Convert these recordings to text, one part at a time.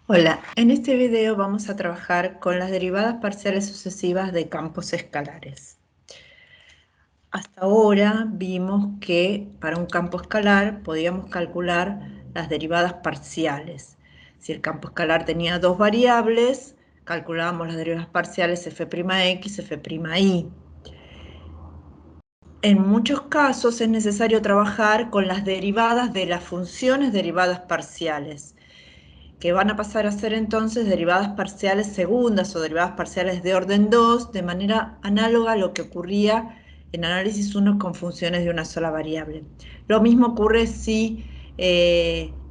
Hola, en este video vamos a trabajar con las derivadas parciales sucesivas de campos escalares. Hasta ahora vimos que para un campo escalar podíamos calcular las derivadas parciales. Si el campo escalar tenía dos variables, calculábamos las derivadas parciales f'x, f'y. En muchos casos es necesario trabajar con las derivadas de las funciones derivadas parciales, que van a pasar a ser entonces derivadas parciales segundas o derivadas parciales de orden 2, de manera análoga a lo que ocurría en análisis 1 con funciones de una sola variable. Lo mismo ocurre si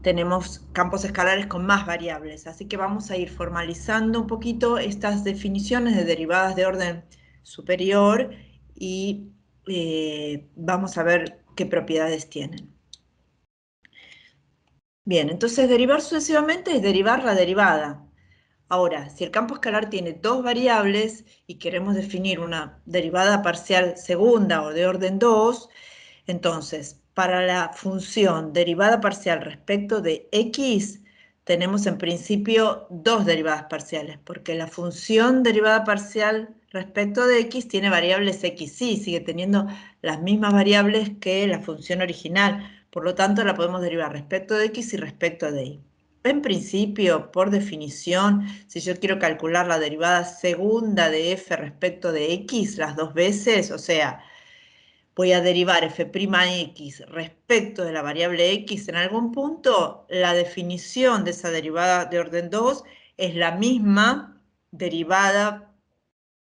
tenemos campos escalares con más variables, así que vamos a ir formalizando un poquito estas definiciones de derivadas de orden superior y vamos a ver qué propiedades tienen. Bien, entonces derivar sucesivamente es derivar la derivada. Ahora, si el campo escalar tiene dos variables y queremos definir una derivada parcial segunda o de orden 2, entonces, para la función derivada parcial respecto de x, tenemos en principio dos derivadas parciales, porque la función derivada parcial respecto de x tiene variables x y sigue teniendo las mismas variables que la función original, por lo tanto la podemos derivar respecto de x y respecto de y. En principio, por definición, si yo quiero calcular la derivada segunda de f respecto de x las dos veces, o sea, voy a derivar f'x respecto de la variable x en algún punto, la definición de esa derivada de orden 2 es la misma derivada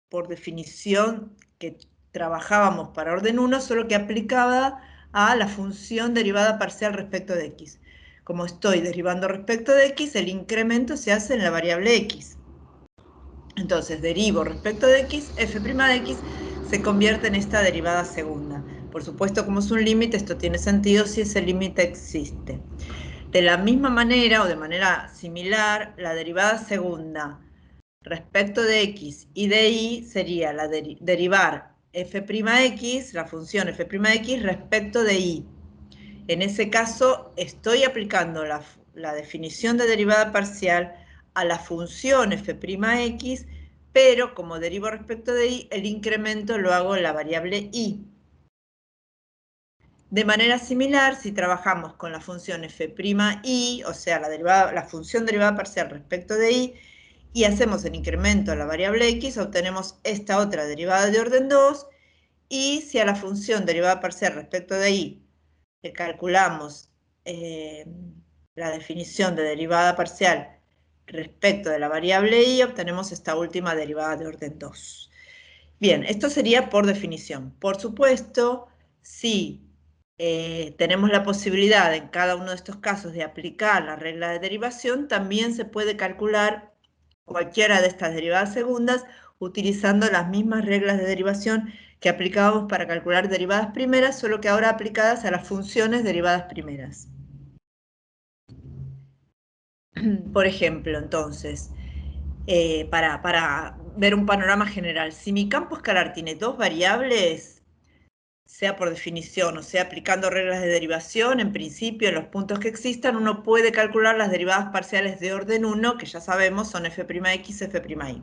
por definición que trabajábamos para orden 1, solo que aplicada a la función derivada parcial respecto de x. Como estoy derivando respecto de x, el incremento se hace en la variable x. Entonces derivo respecto de x, f' de x se convierte en esta derivada segunda. Por supuesto, como es un límite, esto tiene sentido si ese límite existe. De la misma manera o de manera similar, la derivada segunda respecto de x y de y sería la derivar f'x, la función f'x respecto de y. En ese caso, estoy aplicando la definición de derivada parcial a la función f'x, pero como derivo respecto de y, el incremento lo hago en la variable y. De manera similar, si trabajamos con la función f'y, o sea, la función derivada parcial respecto de y, y hacemos el incremento a la variable x, obtenemos esta otra derivada de orden 2, y si a la función derivada parcial respecto de y le calculamos la definición de derivada parcial respecto de la variable y, obtenemos esta última derivada de orden 2. Bien, esto sería por definición. Por supuesto, si tenemos la posibilidad en cada uno de estos casos de aplicar la regla de derivación, también se puede calcular cualquiera de estas derivadas segundas utilizando las mismas reglas de derivación que aplicábamos para calcular derivadas primeras, solo que ahora aplicadas a las funciones derivadas primeras. Por ejemplo, entonces, para ver un panorama general, si mi campo escalar tiene dos variables, sea por definición o sea aplicando reglas de derivación, en principio, en los puntos que existan, uno puede calcular las derivadas parciales de orden 1, que ya sabemos son f'x, f'y.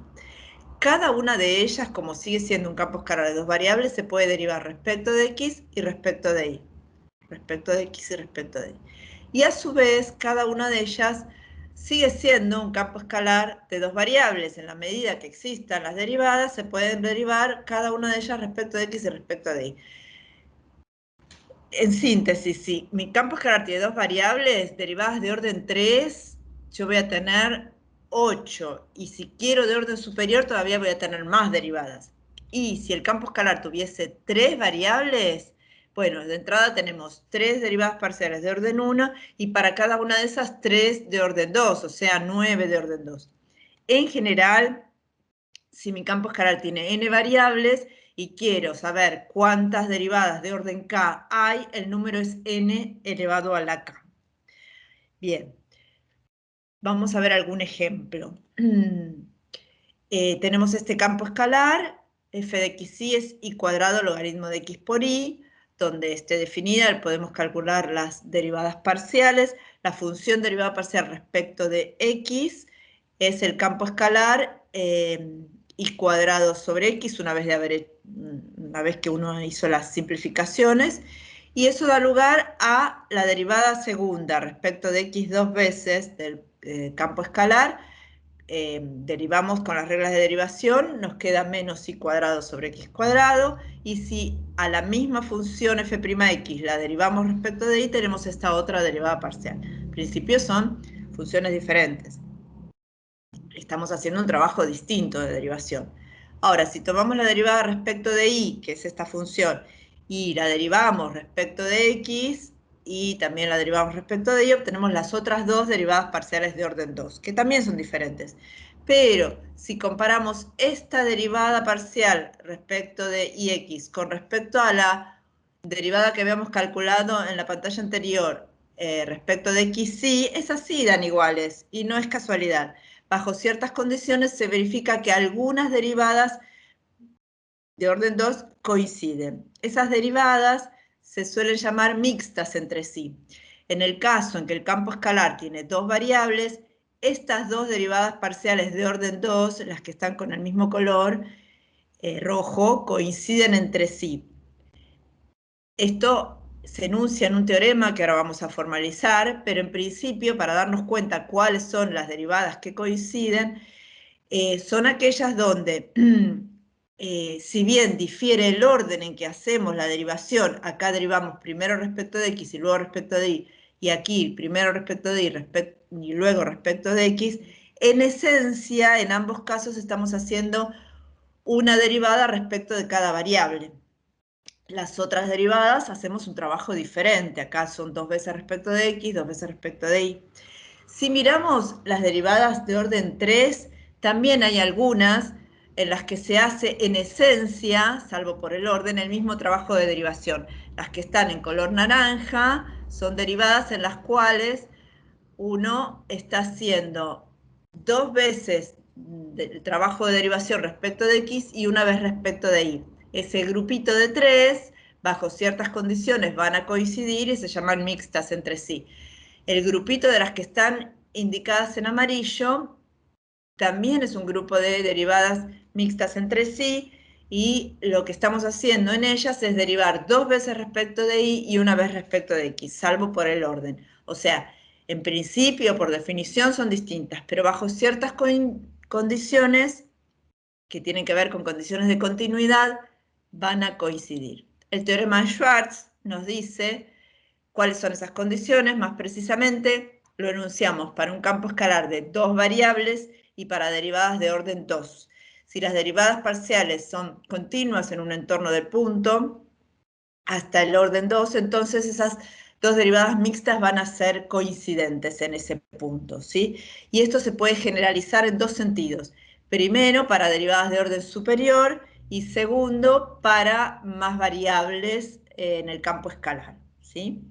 Cada una de ellas, como sigue siendo un campo escalar de dos variables, se puede derivar respecto de x y respecto de y. Respecto de x y respecto de y. Y a su vez, cada una de ellas sigue siendo un campo escalar de dos variables. En la medida que existan las derivadas, se pueden derivar cada una de ellas respecto de x y respecto de y. En síntesis, si mi campo escalar tiene dos variables derivadas de orden 3, yo voy a tener 8. Y si quiero de orden superior, todavía voy a tener más derivadas. Y si el campo escalar tuviese tres variables, bueno, de entrada tenemos tres derivadas parciales de orden 1 y para cada una de esas tres de orden 2, o sea, 9 de orden 2. En general, si mi campo escalar tiene n variables y quiero saber cuántas derivadas de orden k hay, el número es n elevado a la k. Bien, vamos a ver algún ejemplo. Tenemos este campo escalar, f de xy es y cuadrado logaritmo de x por y, donde esté definida podemos calcular las derivadas parciales. la función derivada parcial respecto de x es el campo escalar y cuadrado sobre x una vez que uno hizo las simplificaciones, y eso da lugar a la derivada segunda respecto de x dos veces del campo escalar. Derivamos con las reglas de derivación, nos queda menos y cuadrado sobre x cuadrado, y si a la misma función f'x la derivamos respecto de y, tenemos esta otra derivada parcial. En principio son funciones diferentes. Estamos haciendo un trabajo distinto de derivación. Ahora, si tomamos la derivada respecto de y, que es esta función, y la derivamos respecto de x, y también la derivamos respecto de y, obtenemos las otras dos derivadas parciales de orden 2, que también son diferentes. Pero si comparamos esta derivada parcial respecto de ix con respecto a la derivada que habíamos calculado en la pantalla anterior respecto de x, y esas sí dan iguales, y no es casualidad. Bajo ciertas condiciones se verifica que algunas derivadas de orden 2 coinciden. Esas derivadas se suelen llamar mixtas entre sí. En el caso en que el campo escalar tiene dos variables, estas dos derivadas parciales de orden 2, las que están con el mismo color rojo, coinciden entre sí. Esto se enuncia en un teorema que ahora vamos a formalizar, pero en principio, para darnos cuenta cuáles son las derivadas que coinciden, son aquellas donde, si bien difiere el orden en que hacemos la derivación, acá derivamos primero respecto de x y luego respecto de y aquí primero respecto de y luego respecto de x, en esencia, en ambos casos estamos haciendo una derivada respecto de cada variable. Las otras derivadas hacemos un trabajo diferente, acá son dos veces respecto de x, dos veces respecto de y. Si miramos las derivadas de orden 3, también hay algunas en las que se hace en esencia, salvo por el orden, el mismo trabajo de derivación. Las que están en color naranja son derivadas en las cuales uno está haciendo dos veces el trabajo de derivación respecto de x y una vez respecto de y. Ese grupito de 3, bajo ciertas condiciones, van a coincidir y se llaman mixtas entre sí. El grupito de las que están indicadas en amarillo también es un grupo de derivadas mixtas entre sí, y lo que estamos haciendo en ellas es derivar dos veces respecto de y una vez respecto de x, salvo por el orden. O sea, en principio, por definición, son distintas, pero bajo ciertas condiciones que tienen que ver con condiciones de continuidad, van a coincidir. El teorema de Schwarz nos dice cuáles son esas condiciones. Más precisamente, lo enunciamos para un campo escalar de dos variables y para derivadas de orden 2. Si las derivadas parciales son continuas en un entorno del punto hasta el orden 2, entonces esas dos derivadas mixtas van a ser coincidentes en ese punto, ¿sí? Y esto se puede generalizar en dos sentidos. Primero, para derivadas de orden superior, y segundo, para más variables en el campo escalar, ¿sí?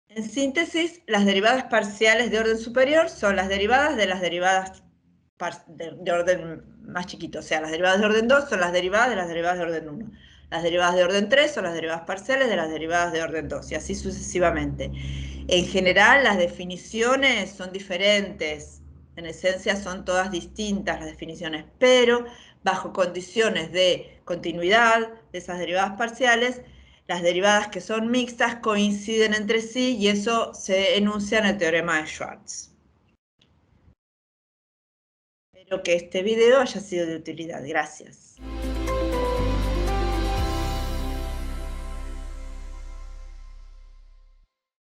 En síntesis, las derivadas parciales de orden superior son las derivadas de las derivadas de orden más chiquito. O sea, las derivadas de orden 2 son las derivadas de las derivadas de orden 1. Las derivadas de orden 3 son las derivadas parciales de las derivadas de orden 2, y así sucesivamente. En general, las definiciones son diferentes. En esencia, son todas distintas las definiciones, pero bajo condiciones de continuidad de esas derivadas parciales, las derivadas que son mixtas coinciden entre sí, y eso se enuncia en el teorema de Schwarz. Espero que este video haya sido de utilidad. Gracias.